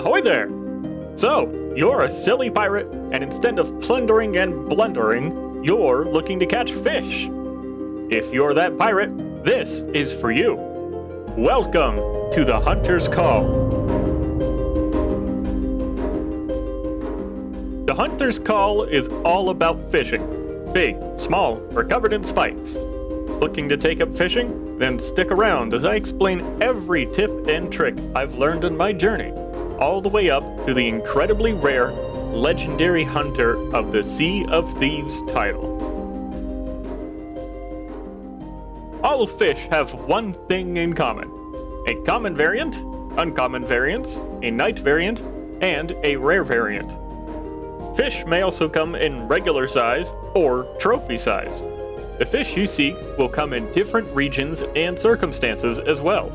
Ahoy there! So, you're a silly pirate, and instead of plundering and blundering, you're looking to catch fish. If you're that pirate, this is for you. Welcome to the Hunter's Call. The Hunter's Call is all about fishing. Big, small, or covered in spikes. Looking to take up fishing? Then stick around as I explain every tip and trick I've learned on my journey, all the way up to the incredibly rare, legendary hunter of the Sea of Thieves title. All fish have one thing in common: a common variant, uncommon variants, a night variant, and a rare variant. Fish may also come in regular size or trophy size. The fish you seek will come in different regions and circumstances as well.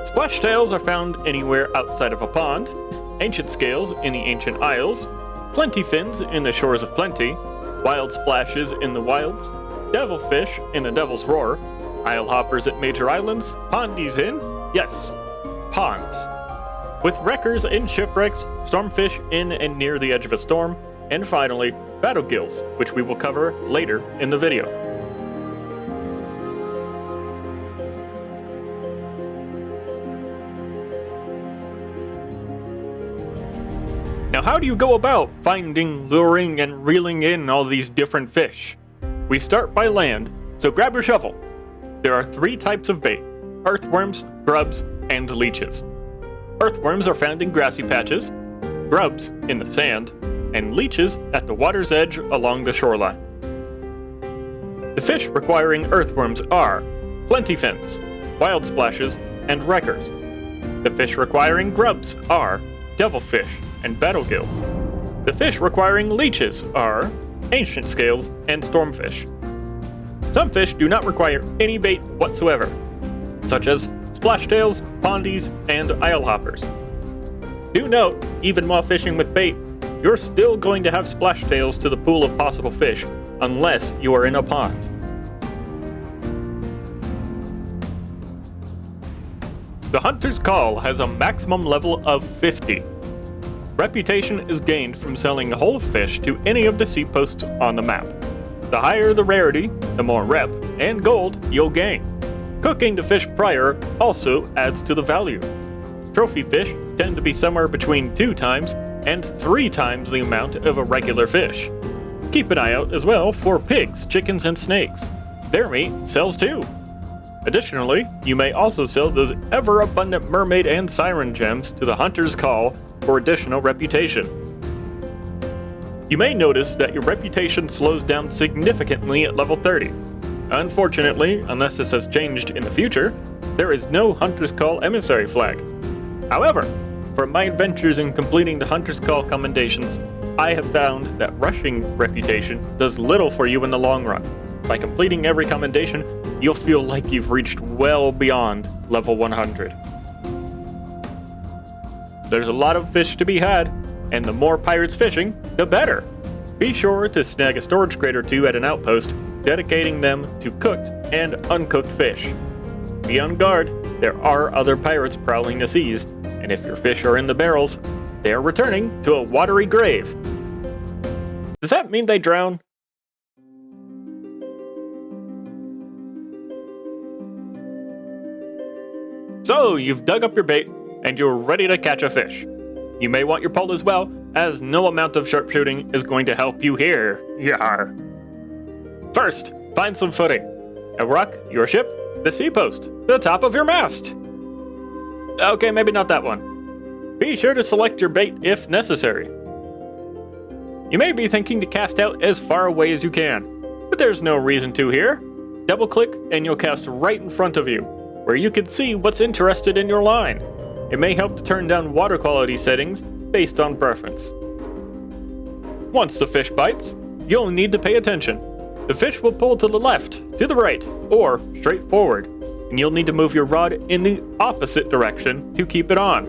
Splashtails are found anywhere outside of a pond, ancient scales in the ancient isles, plenty fins in the shores of plenty, wild splashes in the wilds, devilfish in the Devil's Roar, isle hoppers at major islands, pondies in, yes, ponds. With wreckers in shipwrecks, stormfish in and near the edge of a storm, and finally, battle gills, which we will cover later in the video. Now, how do you go about finding, luring, and reeling in all these different fish? We start by land, so grab your shovel. There are 3 types of bait: earthworms, grubs, and leeches. Earthworms are found in grassy patches, grubs in the sand, and leeches at the water's edge along the shoreline. The fish requiring earthworms are plenty fins, wild splashes, and wreckers. The fish requiring grubs are devilfish and battlegills. The fish requiring leeches are ancient scales and stormfish. Some fish do not require any bait whatsoever, such as splashtails, pondies, and isle hoppers. Do note, even while fishing with bait, you're still going to have splashtails to the pool of possible fish, unless you are in a pond. The Hunter's Call has a maximum level of 50. Reputation is gained from selling whole fish to any of the sea posts on the map. The higher the rarity, the more rep and gold you'll gain. Cooking the fish prior also adds to the value. Trophy fish tend to be somewhere between 2 times and 3 times the amount of a regular fish. Keep an eye out as well for pigs, chickens, and snakes. Their meat sells too. Additionally, you may also sell those ever-abundant mermaid and siren gems to the Hunter's Call for additional reputation. You may notice that your reputation slows down significantly at level 30. Unfortunately, unless this has changed in the future, there is no Hunter's Call emissary flag. However, from my adventures in completing the Hunter's Call Commendations, I have found that rushing reputation does little for you in the long run. By completing every commendation, you'll feel like you've reached well beyond level 100. There's a lot of fish to be had, and the more pirates fishing, the better. Be sure to snag a storage crate or 2 at an outpost, dedicating them to cooked and uncooked fish. Be on guard, there are other pirates prowling the seas, and if your fish are in the barrels, they are returning to a watery grave. Does that mean they drown? So, you've dug up your bait, and you're ready to catch a fish. You may want your pole as well, as no amount of sharpshooting is going to help you here. Yar. First, find some footing. A rock, your ship, the sea post, the top of your mast. Okay, maybe not that one. Be sure to select your bait if necessary. You may be thinking to cast out as far away as you can, but there's no reason to here. Double click and you'll cast right in front of you, where you can see what's interested in your line. It may help to turn down water quality settings based on preference. Once the fish bites, you'll need to pay attention. The fish will pull to the left, to the right, or straight forward, and you'll need to move your rod in the opposite direction to keep it on.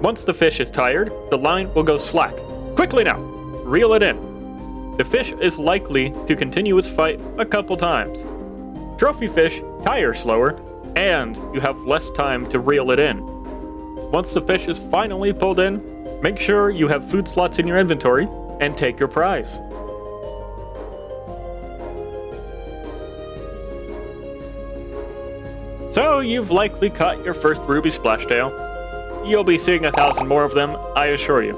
Once the fish is tired, the line will go slack. Quickly now, reel it in. The fish is likely to continue its fight a couple times. Trophy fish tire slower, and you have less time to reel it in. Once the fish is finally pulled in, make sure you have food slots in your inventory and take your prize. So you've likely caught your first ruby splashtail. You'll be seeing 1,000 more of them, I assure you.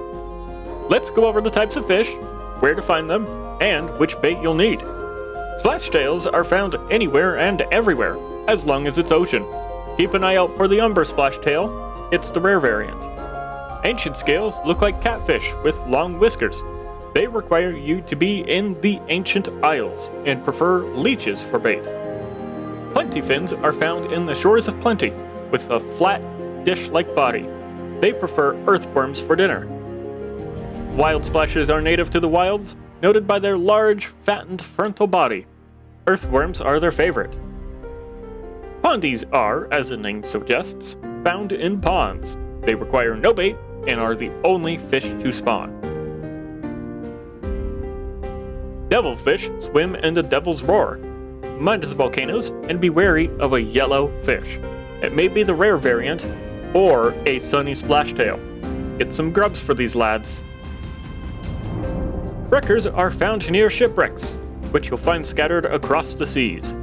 Let's go over the types of fish, where to find them, and which bait you'll need. Splashtails are found anywhere and everywhere, as long as it's ocean. Keep an eye out for the umber splashtail, it's the rare variant. Ancient scales look like catfish with long whiskers. They require you to be in the ancient isles and prefer leeches for bait. Plenty fins are found in the shores of Plenty, with a flat, dish-like body. They prefer earthworms for dinner. Wild splashes are native to the wilds, noted by their large, fattened frontal body. Earthworms are their favorite. Pondies are, as the name suggests, found in ponds. They require no bait and are the only fish to spawn. Devilfish swim in the Devil's Roar. Mind the volcanoes and be wary of a yellow fish. It may be the rare variant or a sunny splashtail. Get some grubs for these lads. Wreckers are found near shipwrecks, which you'll find scattered across the seas.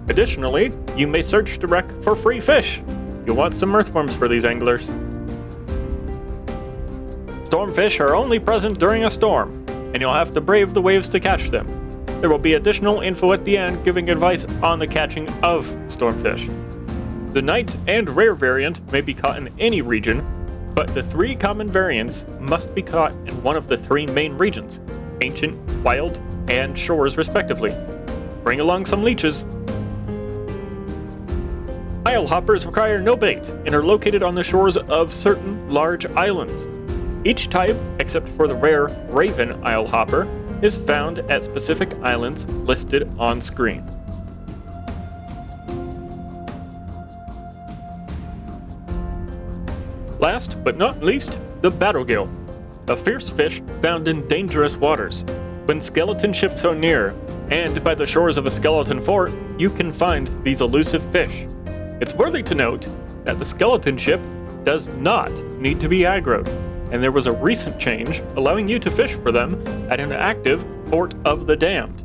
Additionally, you may search the wreck for free fish. You'll want some earthworms for these anglers. Stormfish are only present during a storm, and you'll have to brave the waves to catch them. There will be additional info at the end giving advice on the catching of stormfish. The night and rare variant may be caught in any region, but the 3 common variants must be caught in one of the 3 main regions, ancient, wild, and shores respectively. Bring along some leeches. Isle hoppers require no bait and are located on the shores of certain large islands. Each type, except for the rare raven isle hopper, is found at specific islands listed on screen. Last but not least, the battlegill, a fierce fish found in dangerous waters. When skeleton ships are near, and by the shores of a skeleton fort, you can find these elusive fish. It's worthy to note that the skeleton ship does not need to be aggroed, and there was a recent change allowing you to fish for them at an active Fort of the Damned.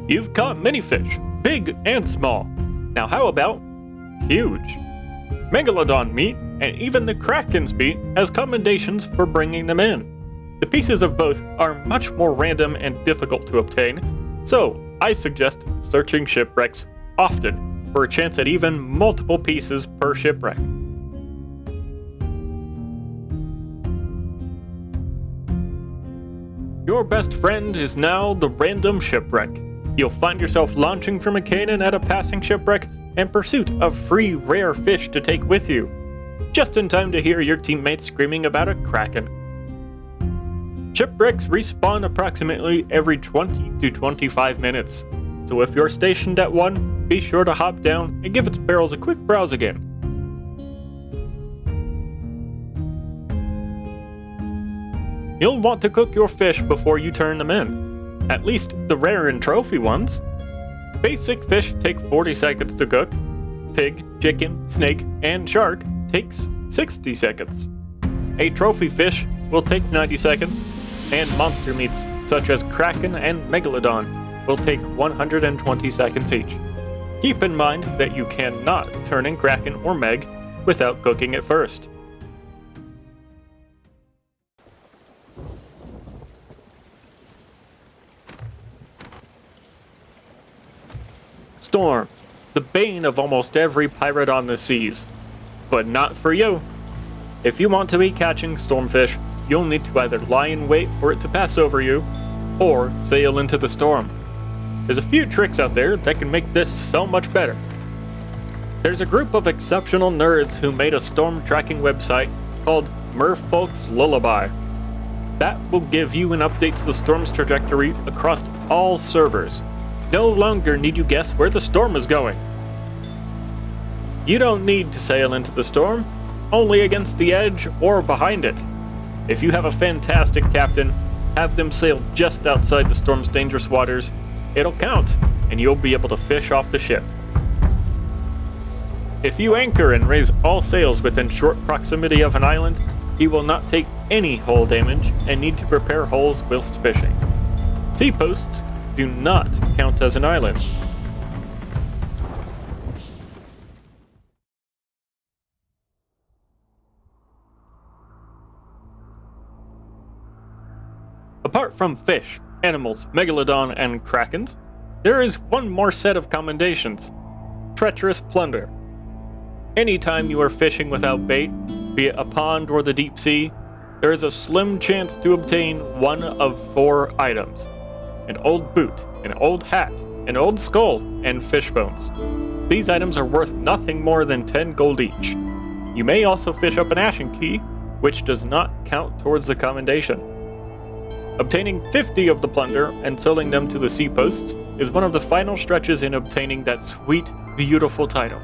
You've caught many fish, big and small. Now how about huge? Megalodon meat and even the Kraken's meat has commendations for bringing them in. The pieces of both are much more random and difficult to obtain, so I suggest searching shipwrecks often for a chance at even multiple pieces per shipwreck. Your best friend is now the random shipwreck. You'll find yourself launching from a cannon at a passing shipwreck in pursuit of free rare fish to take with you, just in time to hear your teammates screaming about a kraken. Shipwrecks respawn approximately every 20 to 25 minutes, so if you're stationed at one, be sure to hop down and give its barrels a quick browse again. You'll want to cook your fish before you turn them in, at least the rare and trophy ones. Basic fish take 40 seconds to cook. Pig, chicken, snake, and shark takes 60 seconds. A trophy fish will take 90 seconds, and monster meats such as kraken and megalodon will take 120 seconds each. Keep in mind that you cannot turn in kraken or meg without cooking it first. Storms, the bane of almost every pirate on the seas. But not for you. If you want to be catching stormfish, you'll need to either lie in wait for it to pass over you, or sail into the storm. There's a few tricks out there that can make this so much better. There's a group of exceptional nerds who made a storm tracking website called Merfolk's Lullaby. That will give you an update to the storm's trajectory across all servers. No longer need you guess where the storm is going. You don't need to sail into the storm, only against the edge or behind it. If you have a fantastic captain, have them sail just outside the storm's dangerous waters, it'll count, and you'll be able to fish off the ship. If you anchor and raise all sails within short proximity of an island, you will not take any hull damage and need to prepare hulls whilst fishing. Sea posts do not count as an island. Apart from fish, animals, megalodon, and krakens, there is one more set of commendations: Treacherous Plunder. Anytime you are fishing without bait, be it a pond or the deep sea, there is a slim chance to obtain one of 4 items: an old boot, an old hat, an old skull, and fish bones. These items are worth nothing more than 10 gold each. You may also fish up an ashen key, which does not count towards the commendation. Obtaining 50 of the plunder and selling them to the sea posts is one of the final stretches in obtaining that sweet, beautiful title.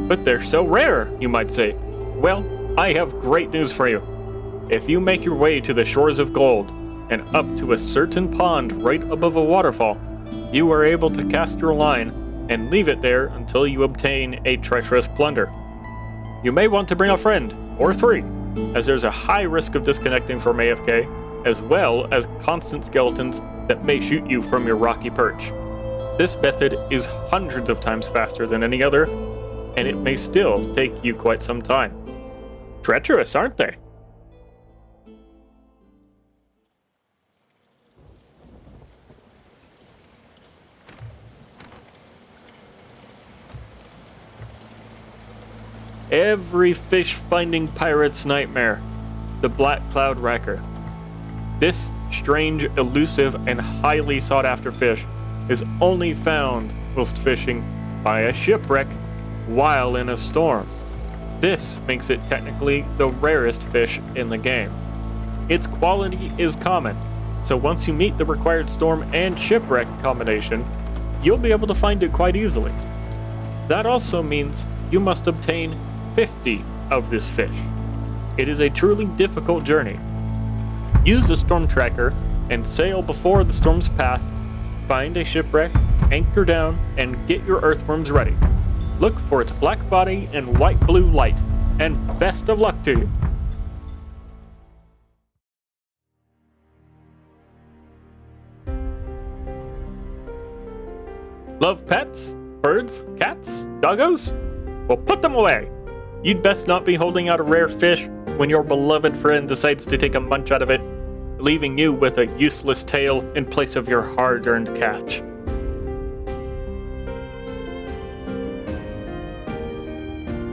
But they're so rare, you might say. Well, I have great news for you. If you make your way to the shores of gold and up to a certain pond right above a waterfall, you are able to cast your line and leave it there until you obtain a treacherous plunder. You may want to bring a friend, or 3, as there's a high risk of disconnecting from AFK, as well as constant skeletons that may shoot you from your rocky perch. This method is hundreds of times faster than any other, and it may still take you quite some time. Treacherous, aren't they? Every fish-finding pirate's nightmare, the Blackcloud Wrecker. This strange, elusive, and highly sought-after fish is only found whilst fishing by a shipwreck while in a storm. This makes it technically the rarest fish in the game. Its quality is common, so once you meet the required storm and shipwreck combination, you'll be able to find it quite easily. That also means you must obtain 50 of this fish. It is a truly difficult journey. Use a storm tracker and sail before the storm's path, find a shipwreck, anchor down, and get your earthworms ready. Look for its black body and white-blue light, and best of luck to you! Love pets? Birds? Cats? Doggos? Well, put them away! You'd best not be holding out a rare fish when your beloved friend decides to take a munch out of it, leaving you with a useless tail in place of your hard-earned catch.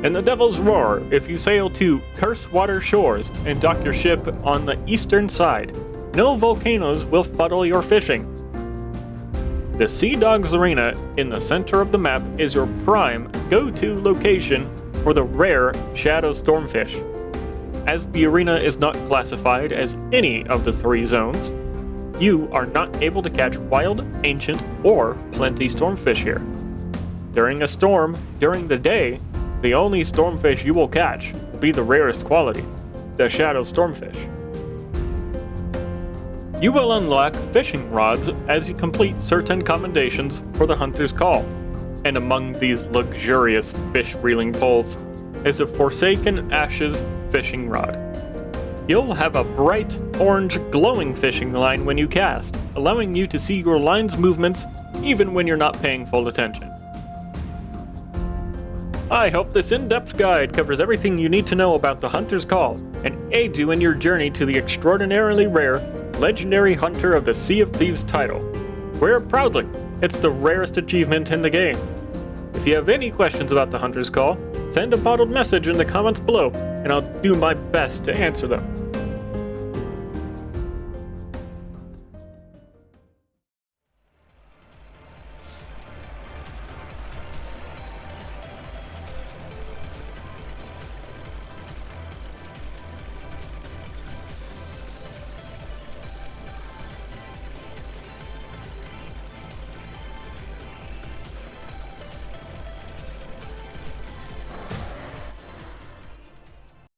In the Devil's Roar, if you sail to Cursewater Shores and dock your ship on the eastern side, no volcanoes will fuddle your fishing. The Sea Dogs Arena in the center of the map is your prime go-to location for the rare Shadow Stormfish. As the arena is not classified as any of the 3 zones, you are not able to catch wild, ancient, or plenty stormfish here. During a storm, during the day, the only stormfish you will catch will be the rarest quality, the Shadow Stormfish. You will unlock fishing rods as you complete certain commendations for the Hunter's Call, and among these luxurious fish-reeling poles is a Forsaken Ashes fishing rod. You'll have a bright, orange, glowing fishing line when you cast, allowing you to see your line's movements even when you're not paying full attention. I hope this in-depth guide covers everything you need to know about the Hunter's Call and aids you in your journey to the extraordinarily rare, legendary Hunter of the Sea of Thieves title. Wear it proudly, it's the rarest achievement in the game. If you have any questions about the Hunter's Call, send a bottled message in the comments below, and I'll do my best to answer them.